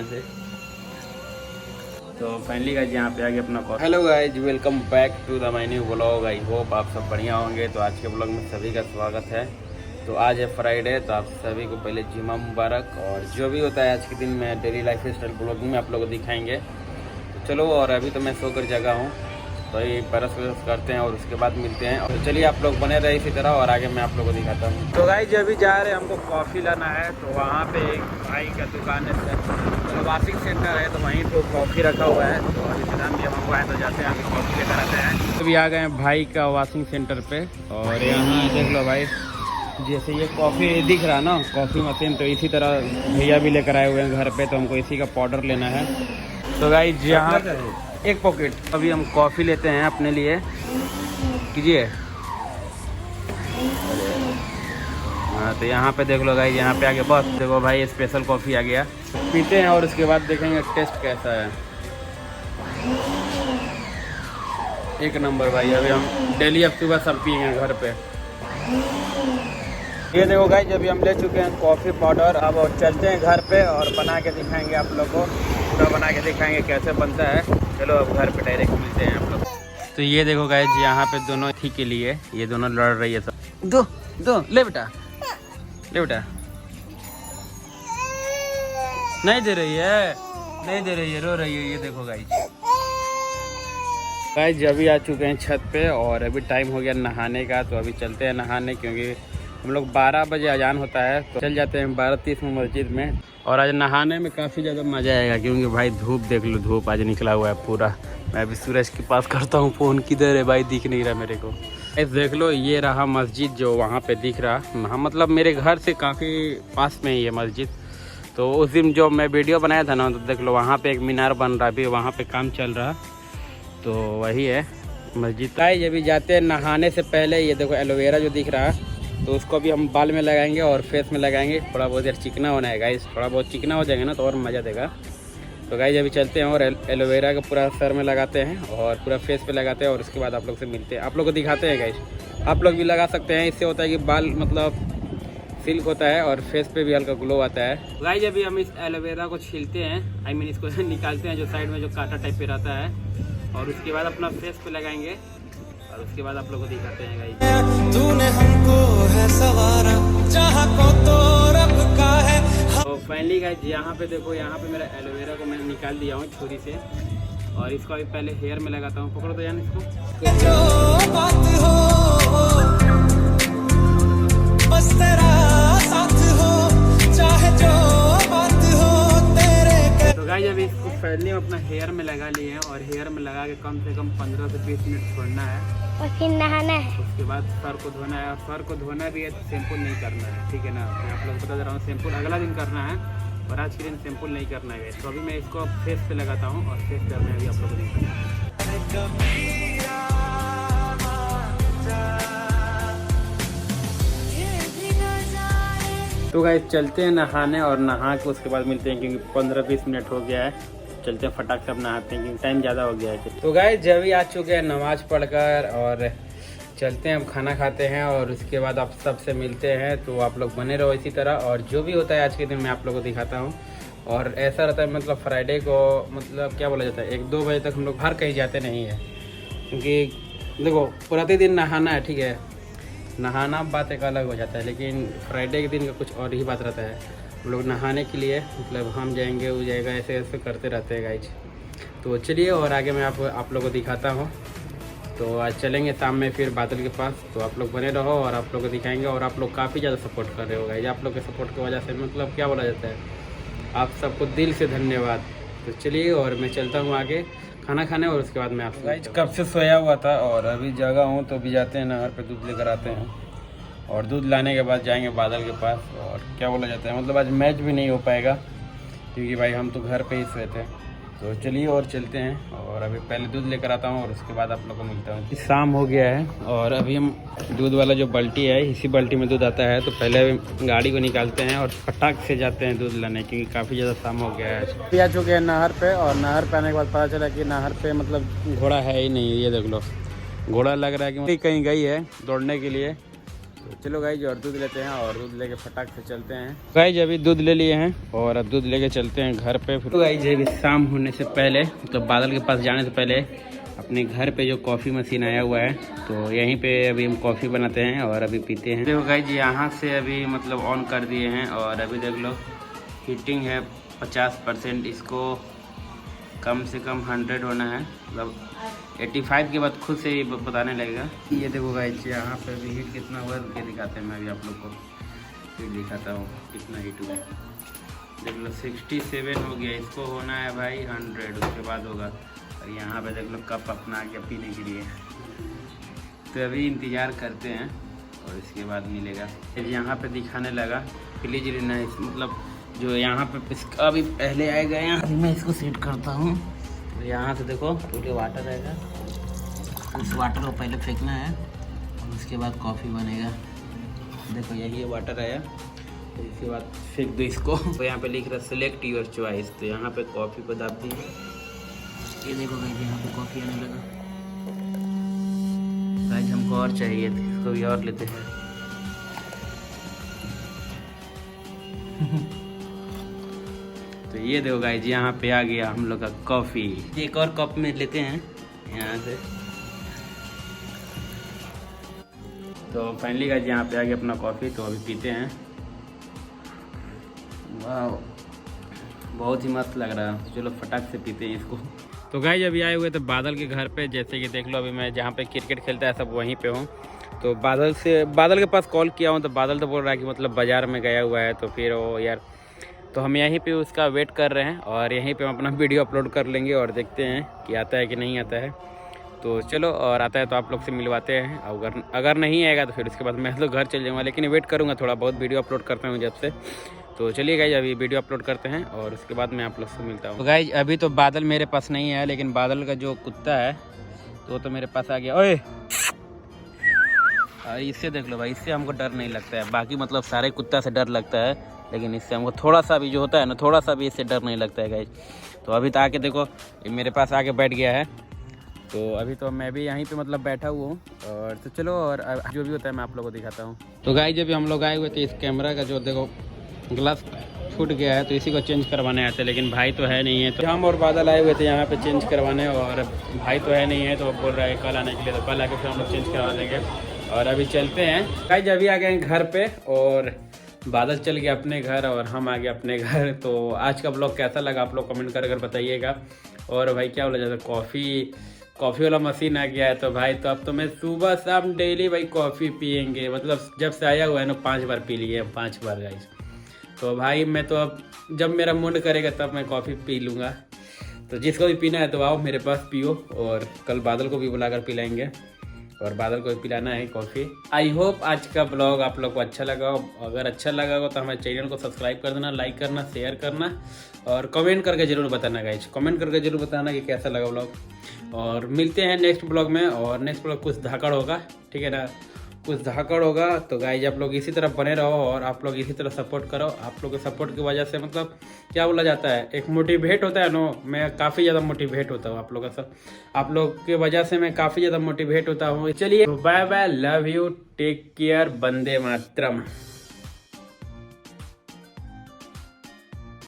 यहाँ से। तो फाइनली गाइज यहाँ पे आ गए अपना call. Hello guys, welcome back to the my new vlog. I hope आप सब बढ़िया होंगे। तो आज के ब्लॉग में सभी का स्वागत है। तो आज है फ्राइडे, तो आप सभी को पहले जुम्मा मुबारक। और जो भी होता है आज के दिन में डेली लाइफ स्टाइल ब्लॉगिंग में आप लोगों को दिखाएंगे। तो चलो, और अभी तो मैं सोकर जगा हूँ, तो ये ब्रश व्रश करते हैं और उसके बाद मिलते हैं। और चलिए आप लोग बने रहे इसी तरह, और आगे मैं आप लोगों को दिखाता हूँ। तो गाइज अभी जा रहे हैं, हमको कॉफ़ी लाना है। तो वहाँ पे एक भाई का दुकान है, तो वॉशिंग सेंटर है, तो वहीं तो कॉफ़ी रखा हुआ है। तो अभी दुकान भी हम हुआ है, तो जाते हैं आगे कॉफ़ी लेकर आते हैं। अभी आ गए हैं भाई का वॉशिंग सेंटर पे। और यहाँ देख लो भाई, जैसे ये कॉफ़ी दिख रहा है ना, कॉफ़ी मशीन, तो इसी तरह भैया भी लेकर आए हुए हैं घर पे। तो हमको इसी का पाउडर लेना है। तो गाइज यहाँ एक पॉकेट। अभी हम कॉफ़ी लेते हैं अपने लिए, कीजिए। हाँ, तो यहाँ पे देख लो गाइज, यहाँ पे आगे बस देखो भाई, स्पेशल कॉफ़ी आ गया। पीते हैं और उसके बाद देखेंगे टेस्ट कैसा है। एक नंबर भाई। अभी हम डेली अब सुबह सब पिएंगे घर पे। ये देखो गाइज, अभी हम ले चुके हैं कॉफ़ी पाउडर। अब चलते हैं घर पे और बना के दिखाएंगे आप लोग को। पूरा बना के दिखाएंगे कैसे बनता है। चलो अब घर पे डायरेक्ट मिलते हैं आप लोग। तो ये देखो गाइज, यहाँ पे दोनों थी के लिए ये दोनों लड़ रही है। सब दो दो, ले बेटा, ले बेटा। नहीं दे रही है, नहीं दे रही है, रो रही है। ये देखो गाइज, गाइज अभी आ चुके हैं छत पे और अभी टाइम हो गया नहाने का। तो अभी चलते हैं नहाने, क्योंकि हम लोग 12 बजे अजान होता है। तो चल जाते हैं 12:30 में मस्जिद में। और आज नहाने में काफ़ी ज़्यादा मज़ा आएगा, क्योंकि भाई धूप देख लो, धूप आज निकला हुआ है पूरा। मैं अभी सूरज के पास करता हूँ फ़ोन, किधर है भाई, दिख नहीं रहा मेरे को। देख लो, ये रहा मस्जिद जो वहाँ पे दिख रहा। हाँ, मतलब मेरे घर से काफ़ी पास में ही है मस्जिद। तो उस दिन जो मैं वीडियो बनाया था ना, तो देख लो वहाँ पे एक मीनार बन रहा, अभी वहाँ पे काम चल रहा। तो वही है मस्जिद। गाइस अभी जाते हैं नहाने से पहले, ये देखो एलोवेरा जो दिख रहा है, तो उसको भी हम बाल में लगाएंगे और फेस में लगाएंगे। थोड़ा बहुत यार चिकना होना है गाइस, थोड़ा बहुत चिकना हो जाएगा ना तो और मज़ा देगा। तो गाइस अभी चलते हैं और एलोवेरा का पूरा सर में लगाते हैं और पूरा फेस पे लगाते हैं। और उसके बाद आप लोग से मिलते हैं, आप लोग को दिखाते हैं गाइस। आप लोग भी लगा सकते हैं, इससे होता है कि बाल मतलब सिल्क होता है और फेस पे भी हल्का ग्लो आता है। गाइस अभी हम इस एलोवेरा को छीलते हैं, आई मीन इसको निकालते हैं, जो साइड में जो कांटा टाइप पे रहता है। और उसके बाद अपना फेस पे लगाएंगे और उसके बाद आप लोग को दिखाते हैं गाइस। तूने हमको है सवारा, जहां को तो रब का है। तो फाइनली गाइस यहाँ पे देखो, यहाँ पे मेरा एलोवेरा को मैंने निकाल दिया हूँ छुरी से। और इसको अभी पहले हेयर में लगाता हूँ। पकड़ो तो यार इसको। जो बात हो बस तेरा साथ हो, चाहे जो बात हो तेरे। तो गाइस अभी इसको पहले अपना हेयर में लगा लिए हैं और हेयर में लगा के कम से कम 15 से 20 मिनट छोड़ना है और फिर नहाना है। उसके बाद सर को धोना है। और सर को धोना भी है तो शैम्पू नहीं करना है, ठीक है ना। मैं आप लोग को बता दे रहा हूँ, शैम्पू अगला दिन करना है और आज के दिन शैम्पू नहीं करना है। तो अभी मैं इसको फेस पे लगाता हूँ और फेस पे मैं अभी आप लोग को दिखाऊंगा। तो गाइस चलते हैं नहाने और नहा के उसके बाद मिलते हैं, क्योंकि 15-20 मिनट हो गया है। चलते हैं फटाक से अब नहाते हैं, क्योंकि टाइम ज़्यादा हो गया है। तो गाइस जब भी आ चुके हैं नमाज पढ़कर, और चलते हैं अब खाना खाते हैं और उसके बाद आप सबसे मिलते हैं। तो आप लोग बने रहो इसी तरह, और जो भी होता है आज के दिन मैं आप लोगों को दिखाता हूँ। और ऐसा रहता है, मतलब फ्राइडे को मतलब क्या बोला जाता है, 1-2 बजे तक हम लोग बाहर कहीं जाते नहीं है, क्योंकि देखो प्रतिदिन नहाना है, ठीक है। नहाना बात एक अलग हो जाता है, लेकिन फ्राइडे के दिन का कुछ और ही बात रहता है। हम लोग नहाने के लिए मतलब हम जाएंगे, वो जाएगा, ऐसे ऐसे करते रहते हैं गाइज। तो चलिए और आगे मैं आप लोगों को दिखाता हूँ। तो आज चलेंगे शाम में फिर बादल के पास। तो आप लोग बने रहो और आप लोग को दिखाएंगे। और आप लोग काफ़ी ज़्यादा सपोर्ट कर रहे हो गाइज, आप लोग के सपोर्ट की वजह से मतलब क्या बोला जाता है, आप सबको दिल से धन्यवाद। तो चलिए और मैं चलता हूँ आगे खाना खाने, और उसके बाद मैं आप गाइज कब से सोया हुआ था और अभी जगा हूँ। तो अभी जाते हैं नहर पे, दूध लेकर आते हैं और दूध लाने के बाद जाएंगे बादल के पास। और क्या बोला जाता है, मतलब आज मैच भी नहीं हो पाएगा, क्योंकि भाई हम तो घर पे ही सोए थे। तो चलिए और चलते हैं, और अभी पहले दूध लेकर आता हूँ और उसके बाद आप लोगों को मिलता हूँ। शाम हो गया है और अभी हम दूध वाला जो बाल्टी है, इसी बाल्टी में दूध आता है। तो पहले गाड़ी को निकालते हैं और फटाक से जाते हैं दूध लाने, क्योंकि काफ़ी ज़्यादा शाम हो गया है। अभी आ चुके हैं नहर पे, और नहर पे आने के बाद पता चला कि नहर पे मतलब घोड़ा है ही नहीं। ये देख लो, घोड़ा लग रहा है कि कहीं गई है दौड़ने के लिए, तो चलो गाइज और दूध लेते हैं और दूध लेके फटाक से चलते हैं। गाइज अभी दूध ले लिए हैं और अब दूध लेके चलते हैं घर पे। फिर गाइज अभी शाम होने से पहले तो बादल के पास जाने से पहले अपने घर पे जो कॉफ़ी मशीन आया हुआ है तो यहीं पे अभी हम कॉफ़ी बनाते हैं और अभी पीते हैं। देखो गाइज यहाँ से अभी मतलब ऑन कर दिए हैं और अभी देख लो हीटिंग है 50%। इसको कम से कम 100 होना है, मतलब 85 के बाद खुद से ही बताने लगेगा। ये देखो गाइस यहाँ पे भी हीट कितना हुआ है दिखाते हैं। मैं अभी आप लोग को हीट दिखाता हूँ कितना हीट हुआ है। देख लो 67 हो गया, इसको होना है भाई 100, उसके बाद होगा। और यहाँ पे देख लो कप अपना आ गया पीने के लिए। तो अभी इंतज़ार करते हैं और इसके बाद मिलेगा। यहाँ पे दिखाने लगा प्लीज लेना, मतलब जो यहाँ पे इसका अभी पहले आएगा। यहाँ मैं इसको सेट करता हूँ तो यहाँ से देखो पूरे वाटर आएगा, उस वाटर को पहले फेंकना है और उसके बाद कॉफ़ी बनेगा। देखो यही वाटर आया तो इसके बाद फेंक दो इसको। तो यहाँ पे लिख रहा है सेलेक्ट योर चॉइस, तो यहाँ पे कॉफ़ी को दाब दी। ये देखो भाई यहाँ पे कॉफ़ी आने लगा। भाई हमको और चाहिए तो इसको भी और लेते हैं। तो ये देखो गाइस यहाँ पे आ गया हम लोग का कॉफ़ी। एक और कप में लेते हैं यहाँ से। तो फाइनली गाइस यहाँ पे आ गया अपना कॉफ़ी, तो अभी पीते हैं। वाह बहुत ही मस्त लग रहा है। तो चलो फटाक से पीते हैं इसको। तो गाइस अभी आए हुए थे बादल के घर पे, जैसे कि देख लो अभी मैं जहाँ पे क्रिकेट खेलता है सब वहीं पे हूँ। तो बादल के पास कॉल किया हूँ तो बादल तो बोल रहा है कि मतलब बाज़ार में गया हुआ है। तो फिर वो यार तो हम यहीं पे उसका वेट कर रहे हैं और यहीं पे हम अपना वीडियो अपलोड कर लेंगे और देखते हैं कि आता है कि नहीं आता है। तो चलो और आता है तो आप लोग से मिलवाते हैं। अगर नहीं आएगा तो फिर उसके बाद मैं तो घर चल जाऊँगा, लेकिन वेट करूँगा थोड़ा बहुत। वीडियो अपलोड करता हूँ जब से। तो चलिए गाइज अभी वीडियो अपलोड करते हैं और उसके बाद मैं आप लोग से मिलता हूँ। तो गाइज अभी तो बादल मेरे पास नहीं है, लेकिन बादल का जो कुत्ता है तो मेरे पास आ गया। ओए इससे देख लो भाई, इससे हमको डर नहीं लगता है। बाकी मतलब सारे कुत्ता से डर लगता है, लेकिन इससे हमको थोड़ा सा भी जो होता है ना, थोड़ा सा भी इससे डर नहीं लगता है गाइज। तो अभी तो आके देखो ये मेरे पास आके बैठ गया है। तो अभी तो मैं भी यहीं पे मतलब बैठा हुआ हूँ। और तो चलो और जो भी होता है मैं आप लोगों को दिखाता हूँ। तो गाइज जब हम लोग आए हुए थे, इस कैमरा का जो देखो ग्लास फूट गया है तो इसी को चेंज करवाने आए थे, लेकिन भाई तो है नहीं है। तो हम और बादल आए हुए थे यहाँ पे चेंज करवाने और भाई तो है नहीं है, तो बोल रहा है कल आने के लिए। तो कल आके फिर हम लोग चेंज करवा देंगे और अभी चलते हैं। गाइज अभी आ गए घर पे और बादल चल गया अपने घर और हम आ गए अपने घर। तो आज का ब्लॉग कैसा लगा आप लोग कमेंट कर बताइएगा। और भाई क्या बोला जाता है, कॉफ़ी वाला मशीन आ गया है तो भाई तो अब तो मैं सुबह शाम डेली भाई कॉफ़ी पियेंगे। मतलब जब से आया हुआ है ना 5 बार पी लिए, 5 बार गाइस। तो भाई मैं तो अब जब मेरा मूड करेगा तब मैं कॉफ़ी पी लूँगा। तो जिसको भी पीना है तो आओ मेरे पास पियो, और कल बादल को भी बुलाकर पिलाएंगे और बादल को पिलाना है कॉफ़ी। आई होप आज का ब्लॉग आप लोग को अच्छा लगा हो। अगर अच्छा लगा हो तो हमारे चैनल को सब्सक्राइब कर देना, लाइक करना, शेयर करना और कमेंट करके ज़रूर बताना गाइज। कमेंट करके ज़रूर बताना कि कैसा लगा ब्लॉग। और मिलते हैं नेक्स्ट ब्लॉग में। और नेक्स्ट ब्लॉग कुछ धाकड़ होगा, ठीक है ना, कुछ धाकड़ होगा। तो गाइज आप लोग इसी तरह बने रहो और आप लोग इसी तरह सपोर्ट करो। आप लोग के सपोर्ट की वजह से मतलब क्या बोला जाता है, एक मोटिवेट होता है नो। मैं काफ़ी ज़्यादा मोटिवेट होता हूँ आप लोगों का, आप लोग की वजह से मैं काफ़ी ज़्यादा मोटिवेट होता हूँ। चलिए bye bye, love you, take care, Vande Mataram.